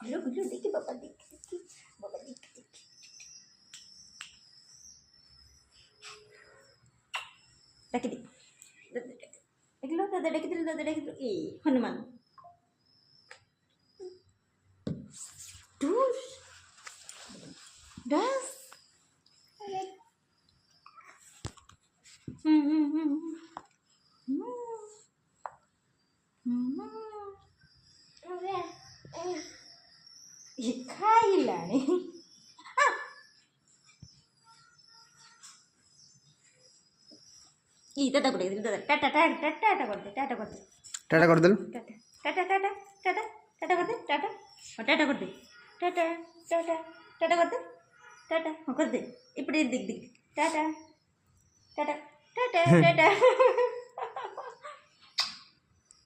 गुल्लू गुल्लू देखी बाबा देखी बाबा देखी देखी देख लो दादा देख दो ए हनुमान डूस डस खाइलानी टाटा कर दे टाटा टाटा टाटा कर दे टाटा कर दे टाटा कर दे टाटा टाटा टाटा टाटा कर दे टाटा टाटा कर दे टाटा टाटा टाटा कर दे टाटा कर दे इपड़े दिख दिख टाटा टाटा टाटा टाटा